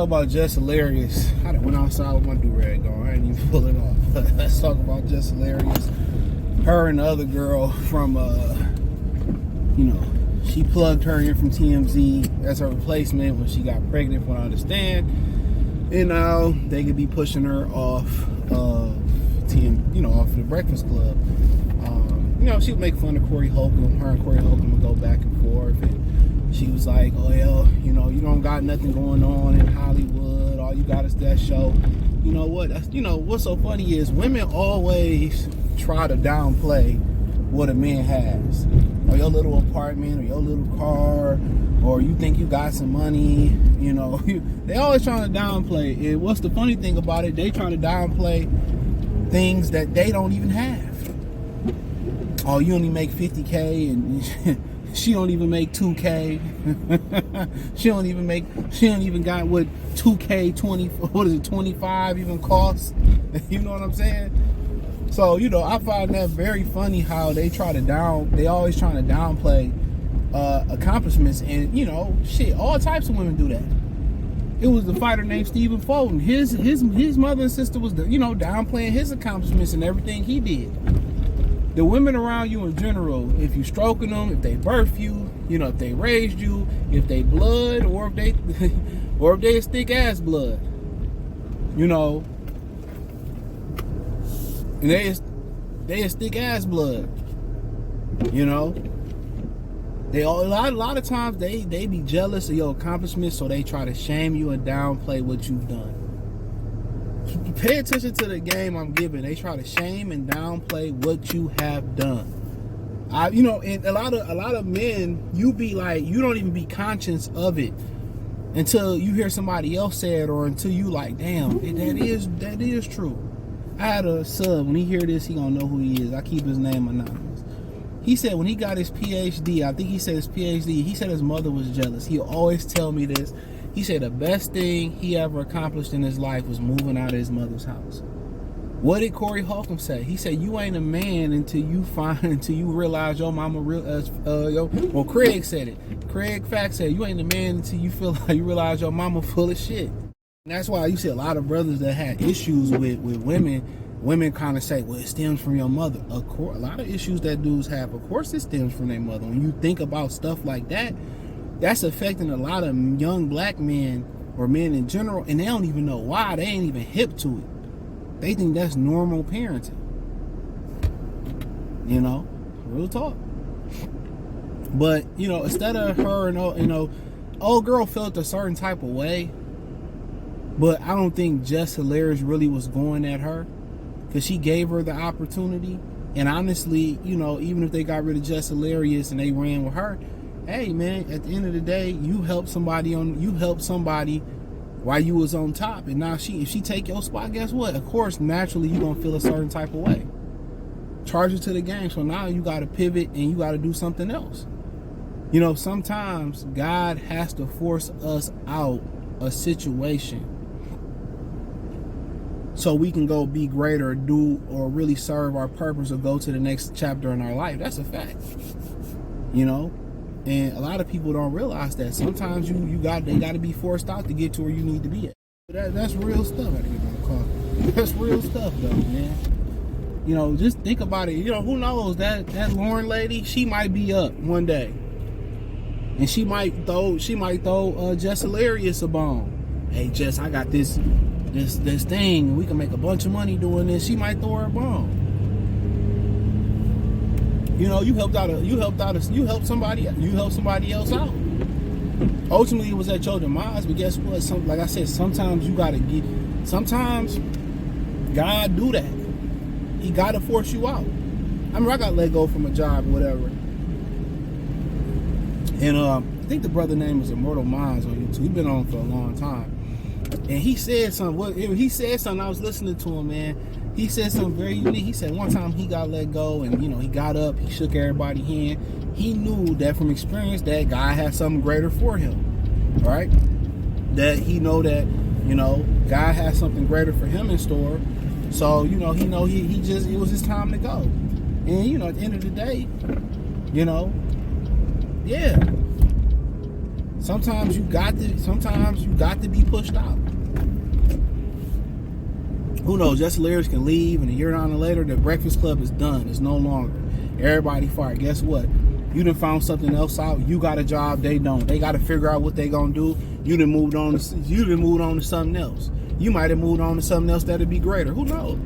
about Jess Hilarious. I done went outside with my do-rag on. I ain't even pull it off. Let's talk about Jess Hilarious. Her and the other girl from, she plugged her in from TMZ as her replacement when she got pregnant, from what I understand. And now they could be pushing her off of off the Breakfast Club. She would make fun of Corey Holcomb. Her and Corey Holcomb would go back and forth. And she was like, oh, yeah, you don't got nothing going on in Hollywood. All you got is that show. You know what? What's so funny is women always try to downplay what a man has. Or your little apartment, or your little car, or you think you got some money. They always trying to downplay. And what's the funny thing about it? They trying to downplay things that they don't even have. Oh, you only make 50K and she don't even make 2K. she don't even got what 2K 25 even costs. You know what I'm saying? So, I find that very funny how they always trying to downplay accomplishments. And, all types of women do that. It was the fighter named Stephen Fulton. His mother and sister was, downplaying his accomplishments and everything he did. The women around you in general, if you stroking them, if they birth you, if they raised you, if they blood, or if they is thick ass blood, and they is thick ass blood, They a lot of times they be jealous of your accomplishments, so they try to shame you and downplay what you've done. Pay attention to the game I'm giving. They try to shame and downplay what you have done. And a lot of men, you be like, you don't even be conscious of it until you hear somebody else say it, or until you like, damn, that is true. I had a sub. When he hear this, he gonna know who he is. I keep his name anonymous. He said when he got his PhD, I think he said his PhD, he said his mother was jealous. He'll always tell me this. He said the best thing he ever accomplished in his life was moving out of his mother's house. What did Corey Holcomb say? He said, you ain't a man until you realize your mama well, Craig said it. Craig Fact said, you ain't a man until you feel like you realize your mama full of shit. And that's why you see a lot of brothers that had issues with women kind of say, well, it stems from your mother. Of course, a lot of issues that dudes have, of course it stems from their mother. When you think about stuff like that, that's affecting a lot of young black men, or men in general, and they don't even know why. They ain't even hip to it. They think that's normal parenting. Real talk. But, instead of her and, old girl felt a certain type of way, but I don't think Jess Hilarious really was going at her, because she gave her the opportunity. And honestly, even if they got rid of Jess Hilarious and they ran with her, hey man, at the end of the day, you helped somebody while you was on top, and now if she take your spot, guess what? Of course, naturally you gonna feel a certain type of way. Charge her to the game. So now you gotta pivot and you gotta do something else. Sometimes God has to force us out a situation so we can go be greater, do, or really serve our purpose, or go to the next chapter in our life. That's a fact. And a lot of people don't realize that. Sometimes they got to be forced out to get to where you need to be at. That's real stuff. I gotta get my car. That's real stuff, though, man. Just think about it. Who knows? That Lauren lady, she might be up one day, and she might throw Jess Hilarious a bone. Hey, Jess, I got this thing. We can make a bunch of money doing this. She might throw her a bone. You helped somebody else out. Ultimately, it was at your demise, but guess what? Like I said, sometimes sometimes God do that. He gotta force you out. I got let go from a job or whatever. And I think the brother name is Immortal Minds on YouTube. He's been on for a long time. And he said something. I was listening to him, man. He said something very unique. He said one time he got let go, and he got up, he shook everybody's hand. He knew that from experience that God had something greater for him, right? That he know that God has something greater for him in store. So he it was his time to go. And at the end of the day, yeah. Sometimes you got to be pushed out. Who knows? Jess Hilarious can leave, and a year on later, the Breakfast Club is done. It's no longer. Everybody fired. Guess what? You done found something else out. You got a job. They don't. They got to figure out what they gonna do. You done moved on to something else. You might have moved on to something else that'd be greater. Who knows?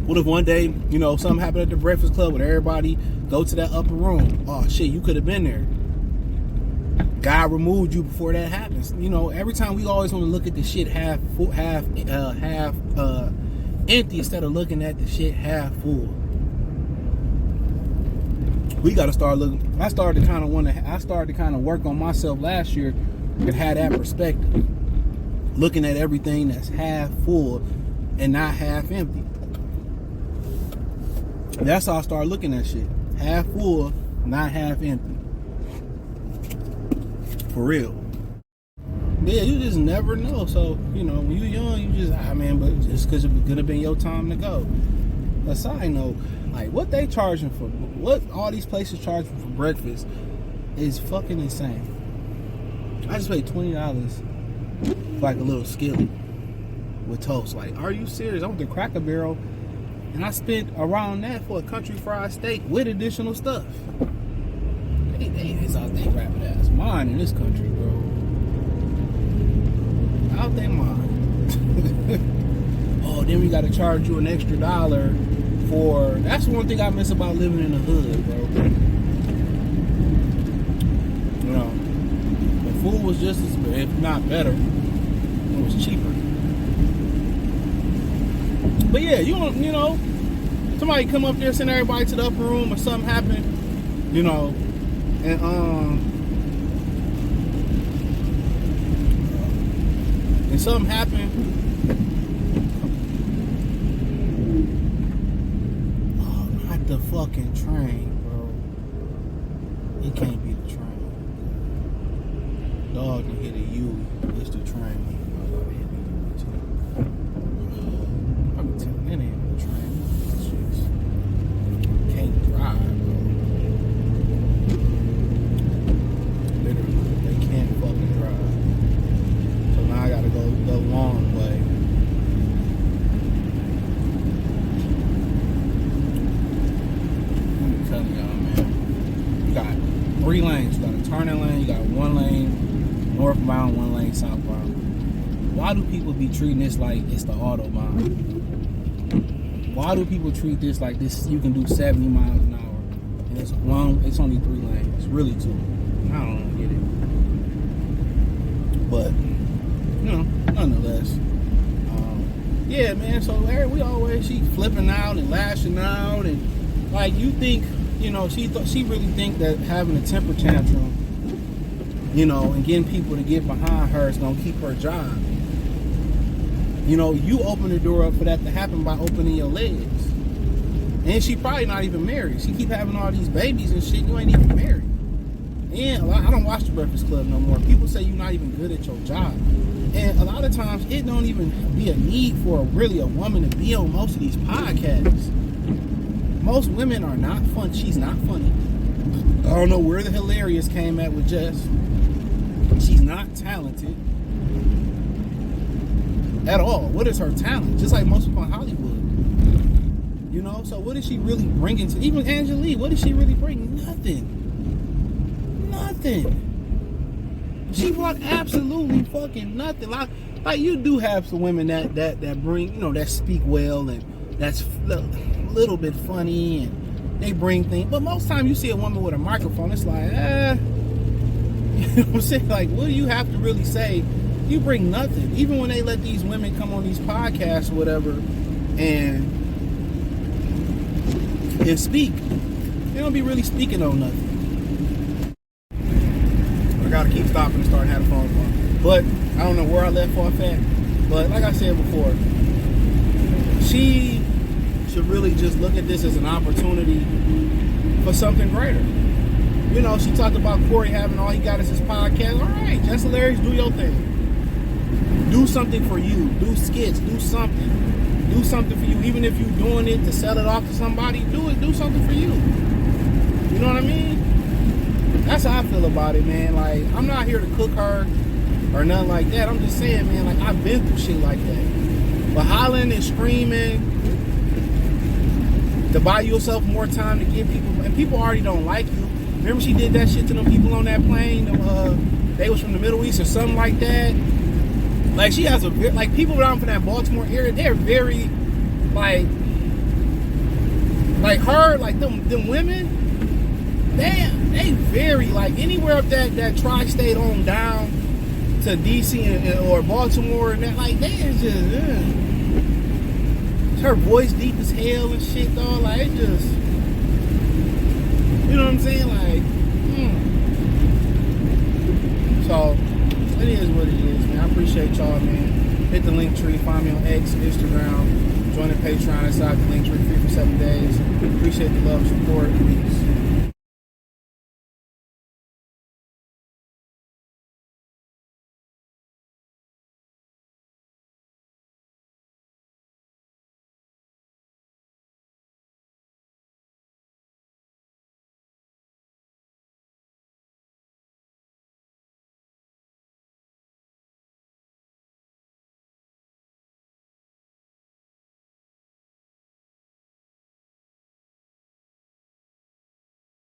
What if one day, something happened at the Breakfast Club with everybody go to that upper room? Oh shit, you could have been there. God removed you before that happens. Every time we always want to look at the shit half empty instead of looking at the shit half full. We got to start looking. I started to kind of work on myself last year and have that perspective, looking at everything that's half full and not half empty. That's how I started looking at shit. Half full, not half empty. For real. Yeah, you just never know. So, when you're young, you just, but just because it's gonna be your time to go. A side note, like what they charging for, what all these places charging for breakfast is fucking insane. I just paid $20 for like a little skillet with toast. Like, are you serious? I went to Cracker Barrel and I spent around that for a country fried steak with additional stuff. It's out there rapping ass mind in this country, bro. Out they mind. Oh, then we gotta charge you an extra $1 for. That's one thing I miss about living in the hood, bro. The food was just as, if not better, it was cheaper. But yeah, somebody come up there, send everybody to the upper room, or something happen, and something happened. Oh, not the fucking train, bro. It can't be the train. Dog can hit a U. It's the train. I'm telling you, it ain't the train. Can't drive, bro. Literally, they can't fucking drive. So now I gotta go the long way. I'm telling y'all, man. You got 3 lanes. You got a turning lane. You got 1 lane northbound, 1 lane southbound. Why do people be treating this like it's the Autobahn? Why do people treat this like this? You can do 70 miles an hour, and it's only 3 lanes. It's really 2. I don't get it. But nonetheless, yeah, man. So we always she flipping out and lashing out, and like you think, she really think that having a temper tantrum, and getting people to get behind her is gonna keep her job. You open the door up for that to happen by opening your legs. And she probably not even married. She keep having all these babies and shit. You ain't even married. And I don't watch the Breakfast Club no more. People say you're not even good at your job. And a lot of times it don't even be a need for really a woman to be on most of these podcasts. Most women are not fun. She's not funny. I don't know where the hilarious came at with Jess. She's not talented at all. What is her talent? Just like most people in Hollywood. So what is she really bringing to, even Angela, what is she really bringing? Nothing. She brought absolutely fucking nothing. Like you do have some women that bring, that speak well and that's a little bit funny and they bring things. But most time you see a woman with a microphone, it's like, you know what I'm saying? Like, what do you have to really say? You bring nothing. Even when they let these women come on these podcasts or whatever and speak, they don't be really speaking on nothing. I gotta keep stopping and start having phone calls. But I don't know where I left off at. But like I said before, she should really just look at this as an opportunity for something greater. She talked about Corey having all he got is his podcast. All right, Jess Hilarious, do your thing. Do something for you. Do skits. Do something. Do something for you. Even if you're doing it to sell it off to somebody, do it. Do something for you. You know what I mean? That's how I feel about it, man. Like, I'm not here to cook her or nothing like that. I'm just saying, man, like, I've been through shit like that. But hollering and screaming to buy yourself more time to give people, and people already don't like you. Remember she did that shit to them people on that plane? They was from the Middle East or something like that. Like, she has like, people down from that Baltimore area, they're very, like her, like them women, they very, like, anywhere up that tri-state on down to DC or Baltimore and that, like, they is just, her voice deep as hell and shit, though. Like, it just, you know what I'm saying? Like, So, it is what it is, man. I appreciate y'all, man. Hit the link tree, find me on X, Instagram, join the Patreon inside the link tree, free for 7 days. Appreciate the love, support. Peace.